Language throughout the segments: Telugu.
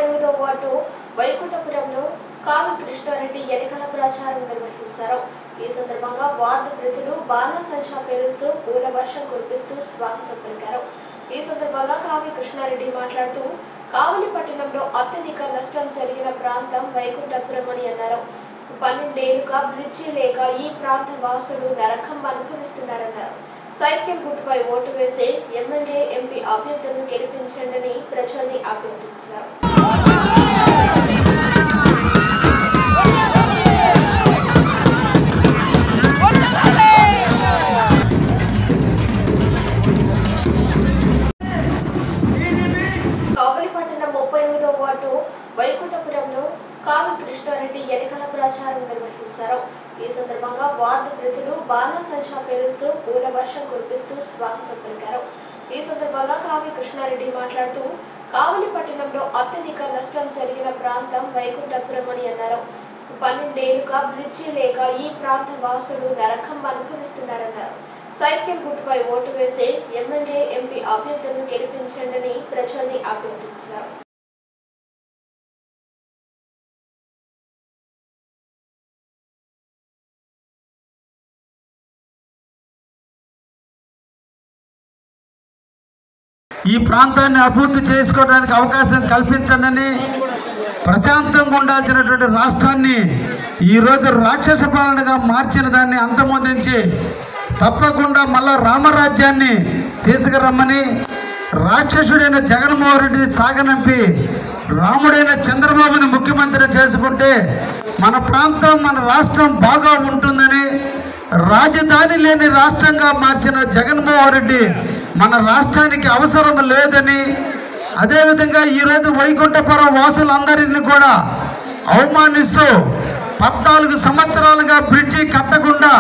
38వ వార్డు వైకుంఠపురంలో కావి కృష్ణారెడ్డి ఎన్నికల ప్రచారం నిర్వహించారు. ఈ సందర్భంగా వార్డు ప్రజలు బాణాసంచా పేలుస్తూ పూల వర్షం కురిపిస్తూ స్వాగతం పలికారు. ఈ సందర్భంగా కావి కృష్ణారెడ్డి మాట్లాడుతూ కావలి పట్టణంలో అత్యధిక నష్టం జరిగిన ప్రాంతం వైకుంఠపురం అని అన్నారు. 12 ఏళ్లుగా బ్రిడ్జి లేక ఈ ప్రాంత వాసులు నరకం అనుభవిస్తున్నారన్నారు. సైకిల్ గుర్తుపై ఓటు వేసి ఎమ్మెల్యే ఎంపీ అభ్యర్థులను గెలిపించండి ప్రజల్ని అభ్యర్థించారు. కావలి పట్టణం 38వ వార్డు వైకుంఠపురంలో కావి కృష్ణారెడ్డి ఎన్నికల ప్రచారం నిర్వహించారు. ఈ సందర్భంగా వార్డు ప్రజలు బాణాసంచా పేలుస్తూ పూల వర్షం కురిపిస్తూ స్వాగతం పలికారు. ఈ సందర్భంగా కావి కృష్ణారెడ్డి మాట్లాడుతూ కావలి పట్టణంలో అత్యధిక నష్టం జరిగిన ప్రాంతం వైకుంఠపురం అని అన్నారు. 12 ఏళ్లుగా బ్రిడ్జి లేక ఈ ప్రాంత వాసులు నరకం అనుభవిస్తున్నారన్నారు. సైకిల్ గుర్తుపై ఓటు వేసి ఎమ్మెల్యే ఎంపీ అభ్యర్థులను గెలిపించండి ప్రజల్ని అభ్యర్థించారు. ఈ ప్రాంతాన్ని అభివృద్ధి చేసుకోవడానికి అవకాశం కల్పించండి. ప్రశాంతంగా ఉండాల్సినటువంటి రాష్ట్రాన్ని ఈరోజు రాక్షస పాలనగా మార్చిన దాన్ని అంతమొందించి తప్పకుండా మళ్ళా రామరాజ్యాన్ని తీసుకురమ్మని, రాక్షసుడైన జగన్మోహన్ రెడ్డిని సాగనంపి రాముడైన చంద్రబాబుని ముఖ్యమంత్రి చేసుకుంటే మన ప్రాంతం మన రాష్ట్రం బాగా ఉంటుందని, రాజధాని లేని రాష్ట్రంగా మార్చిన జగన్మోహన్ రెడ్డి మన రాష్ట్రానికి అవసరం లేదని, అదేవిధంగా ఈరోజు వైకుంఠపురం వాసులందరినీ కూడా అవమానిస్తూ 14 సంవత్సరాలుగా బ్రిడ్జి కట్టకుండా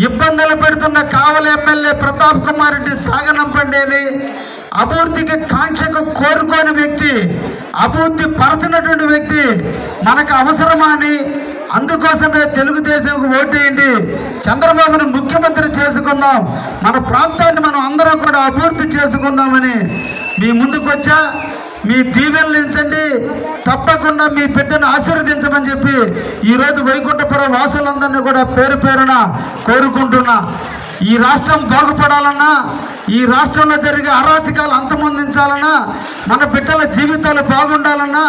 ఇబ్బందులు పెడుతున్న కావలి ఎమ్మెల్యే ప్రతాప్ కుమార్ రెడ్డి సాగనంపండి. అభివృద్ధికి కాంక్షకు కోరుకోని వ్యక్తి, అభివృద్ధి పరచినటువంటి వ్యక్తి మనకు అవసరమా అని, అందుకోసమే తెలుగుదేశంకు ఓటేయండి, చంద్రబాబును ముఖ్యమంత్రి చేసుకుందాం, మన ప్రాంతాన్ని మనం అందరం కూడా అభివృద్ధి చేసుకుందామని మీ ముందుకు వచ్చా. మీ దీవెనలు ఇచ్చండి, తప్పకుండా మీ బిడ్డను ఆశీర్వదించమని చెప్పి ఈరోజు వైకుంఠపురం వాసులందరినీ కూడా పేరు పేరున కోరుకుంటున్నా. ఈ రాష్ట్రం బాగుపడాలన్నా, ఈ రాష్ట్రంలో జరిగే అరాచకాలు అంతమొందించాలన్నా, మన బిడ్డల జీవితాలు బాగుండాలన్నా,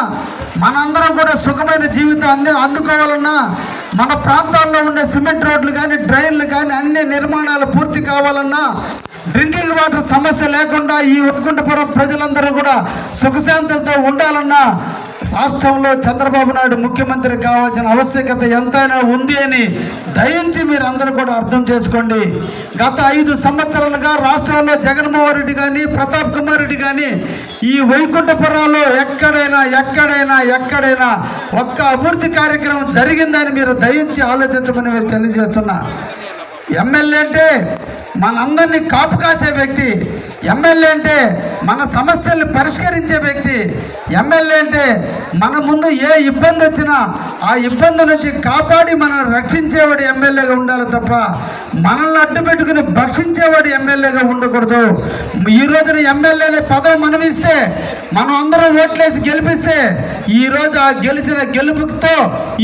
మనందరం కూడా సుఖమైన జీవితం అందుకోవాలన్నా, మన ప్రాంతాల్లో ఉండే సిమెంట్ రోడ్లు కానీ డ్రైన్లు కానీ అన్ని నిర్మాణాలు పూర్తి కావాలన్నా, డ్రింకింగ్ వాటర్ సమస్య లేకుండా ఈ వైకుంఠపురం ప్రజలందరూ కూడా సుఖశాంతులతో ఉండాలన్నా రాష్ట్రంలో చంద్రబాబు నాయుడు ముఖ్యమంత్రి కావాల్సిన ఆవశ్యకత ఎంతైనా ఉంది అని దయించి మీరు అందరూ కూడా అర్థం చేసుకోండి. గత 5 సంవత్సరాలుగా రాష్ట్రంలో జగన్మోహన్ రెడ్డి కానీ ప్రతాప్ కుమార్ రెడ్డి కానీ ఈ వైకుంఠపురంలో ఎక్కడైనా ఒక్క అభివృద్ధి కార్యక్రమం జరిగిందని మీరు దయించి ఆలోచించమని మీరు తెలియజేస్తున్నా. ఎమ్మెల్యే అంటే మనందరినీ కాపు కాసే వ్యక్తి, ఎమ్మెల్యే అంటే మన సమస్యల్ని పరిష్కరించే వ్యక్తి, ఎమ్మెల్యే అంటే మన ముందు ఏ ఇబ్బంది వచ్చినా ఆ ఇబ్బంది నుంచి కాపాడి మనల్ని రక్షించేవాడు ఎమ్మెల్యేగా ఉండాలి తప్ప మనల్ని అడ్డు పెట్టుకుని భక్షించేవాడు ఎమ్మెల్యేగా ఉండకూడదు. ఈ రోజున ఎమ్మెల్యేని పదవి మనం ఇస్తే, మనం అందరం ఓట్లేసి గెలిపిస్తే ఈరోజు ఆ గెలిచిన గెలుపుతో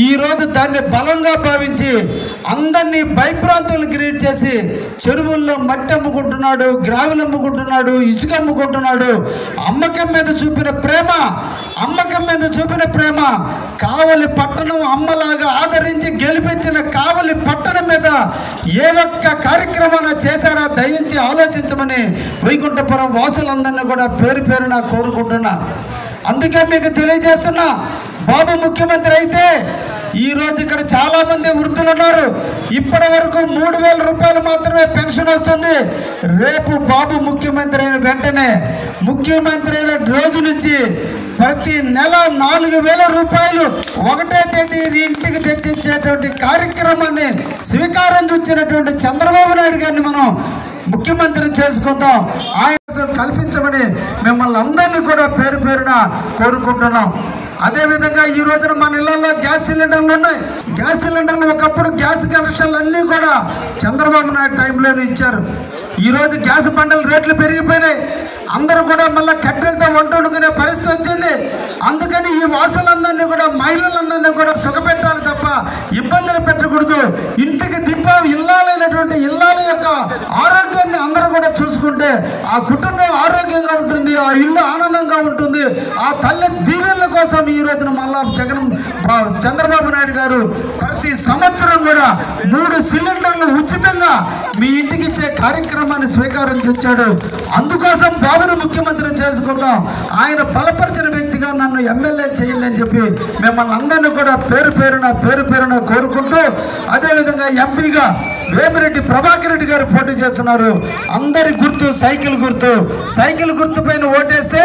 ఈరోజు దాన్ని బలంగా భావించి అందరినీ భయభ్రాంతులు క్రియేట్ చేసి చెరువుల్లో మట్టి అమ్ముకుంటున్నాడు, గ్రావెల్ అమ్ముకుంటున్నాడు, ఇసుక అమ్ముకుంటున్నాడు. అమ్మకం మీద చూపిన ప్రేమ కావలి పట్టణం అమ్మలాగా ఆదరించి గెలిపించిన కావలి పట్టణం మీద ఏ ఒక్క కార్యక్రమాన్ని చేశారా దయించి ఆలోచించమని వైకుంఠపురం వాసులందరినీ కూడా పేరు పేరున కోరుకుంటున్నా. అందుకే మీకు తెలియజేస్తున్నా, బాబు ముఖ్యమంత్రి అయితే ఈరోజు ఇక్కడ చాలా మంది వృద్ధులు ఉన్నారు. ఇప్పటి వరకు 3,000 రూపాయలు మాత్రమే పెన్షన్ వస్తుంది. రేపు బాబు ముఖ్యమంత్రి అయిన వెంటనే, ముఖ్యమంత్రి అయిన రోజు నుంచి ప్రతి నెల 4,000 రూపాయలు 1వ తేదీ ఇంటికి తెచ్చిచ్చేటువంటి కార్యక్రమాన్ని స్వీకారం చుచ్చినటువంటి చంద్రబాబు నాయుడు గారిని మనం ముఖ్యమంత్రిని చేసుకుందాం. ఆయన కల్పించమని మిమ్మల్ని అందరినీ కూడా పేరు పేరున కోరుకుంటున్నాం. అదేవిధంగా ఈ రోజున మన ఇళ్లలో గ్యాస్ సిలిండర్లు ఉన్నాయి. గ్యాస్ సిలిండర్లు ఒకప్పుడు గ్యాస్ కనెక్షన్లు అన్నీ కూడా చంద్రబాబు నాయుడు టైంలోనే ఇచ్చారు. ఈరోజు గ్యాస్ బండల రేట్లు పెరిగిపోయినాయి. అందరూ కూడా మళ్ళీ కట్టెలతో వంట వండుకునే పరిస్థితి వచ్చింది. అందుకని ఈ వాసులందరినీ కూడా మహిళలందరినీ కూడా సుఖపెట్టాలి తప్ప ఇబ్బందులు పెట్టకూడదు. ఇంటికి దీపం ఇల్లాలైనటువంటి ఇల్లాల యొక్క ఆరోగ్యాన్ని అందరూ కూడా చూసుకుంటే ఆ కుటుంబం ఆరోగ్యంగా ఉంటుంది, ఆ ఇల్లు ఆనందంగా ఉంటుంది. ఆ తల్లి దీవెనల కోసం ఈ రోజున మళ్ళా చంద్రబాబు నాయుడు గారు ప్రతి సంవత్సరం కూడా 3 సిలిండర్లు ఉచితంగా మీ ఇంటికి ఇచ్చే కార్యక్రమాన్ని స్వీకారం చేశాడు. అందుకోసం బాబును ముఖ్యమంత్రి చేసుకుందాం. ఆయన బలపరిచిన వ్యక్తిగా నన్ను ఎమ్మెల్యే చేయండి అని చెప్పి మిమ్మల్ని అందరినీ కూడా పేరు పేరున కోరుకుంటూ, అదేవిధంగా ఎంపీగా వేమిరెడ్డి ప్రభాకర్ రెడ్డి గారు పోటీ చేస్తున్నారు. అందరి గుర్తు సైకిల్ గుర్తు పైన ఓటేస్తే,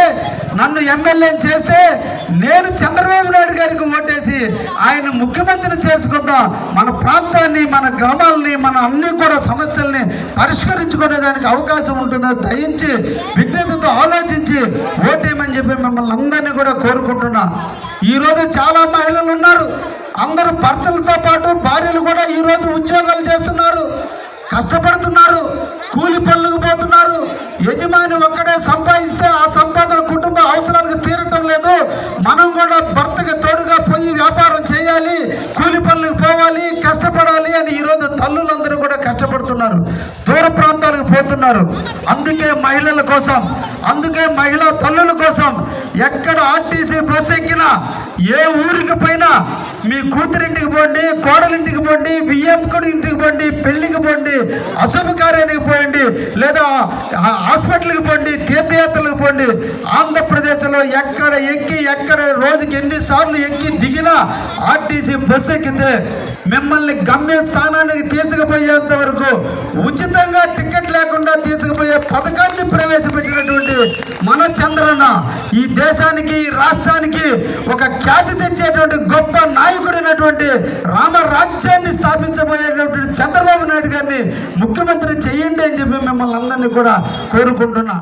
నన్ను ఎమ్మెల్యే చేస్తే నేను చంద్రబాబు నాయుడు గారికి ఓటేసి ఆయన ముఖ్యమంత్రిని చేసుకుందాం. మన ప్రాంతాన్ని, మన గ్రామాలని, మన అన్ని కూడా సమస్యల్ని పరిష్కరించుకునేదానికి అవకాశం ఉంటుందో దయించి విజ్ఞతతో ఆలోచించి ఓటేయమని చెప్పి మిమ్మల్ని అందరినీ కూడా కోరుకుంటున్నా. ఈరోజు చాలా మహిళలు ఉన్నారు. అందరూ భర్తలతో పాటు భార్యలు కూడా ఈరోజు ఉద్యోగాలు చేస్తున్నారు, కష్టపడుతున్నారు, కూలి పనులకు పోతున్నారు. యజమాని ఒక్కడే సంపాదిస్తే ఆ సంపాదన కుటుంబ అవసరాలకు తీరటం లేదు. మనం కూడా భర్తకి తోడుగా పోయి వ్యాపారం చేయాలి, కూలి పనులకు పోవాలి, కష్టపడాలి అని ఈరోజు తల్లులందరూ కూడా కష్టపడుతున్నారు, దూర ప్రాంతాలకు పోతున్నారు. అందుకే మహిళల కోసం, అందుకే మహిళా తల్లుల కోసం ఎక్కడ ఆర్టీసీ బస్సు ఎక్కినా, ఏ ఊరికి పోయినా మీ కూతురింటికి పోండి, కోడలింటికి పోండి, బియ్యంకుడి ఇంటికి పోండి, పెళ్లికి పోండి, అశుభకార్యానికి పోండి, లేదా హాస్పిటల్కి పోండి, తీర్థయాత్రలకు పోండి. ఆంధ్రప్రదేశ్లో ఎక్కడ రోజుకి ఎన్నిసార్లు ఎక్కి దిగినా ఆర్టీసీ బస్సు ఎక్కితే మిమ్మల్ని గమ్య స్థానానికి తీసుకుపోయేంత వరకు ఉచితంగా టికెట్ లేకుండా తీసుకుపోయే పథకాన్ని ప్రవేశపెట్టినటువంటి మన చంద్రన్న ఈ దేశానికి, ఈ రాష్ట్రానికి ఒక ఖ్యాతి తెచ్చేటువంటి గొప్ప నాయకుడైనటువంటి రామరాజ్యాన్ని స్థాపించబోయేటటువంటి చంద్రబాబు నాయుడు గారిని ముఖ్యమంత్రి చేయండి అని చెప్పి మిమ్మల్ని అందరినీ కూడా కోరుకుంటున్నా.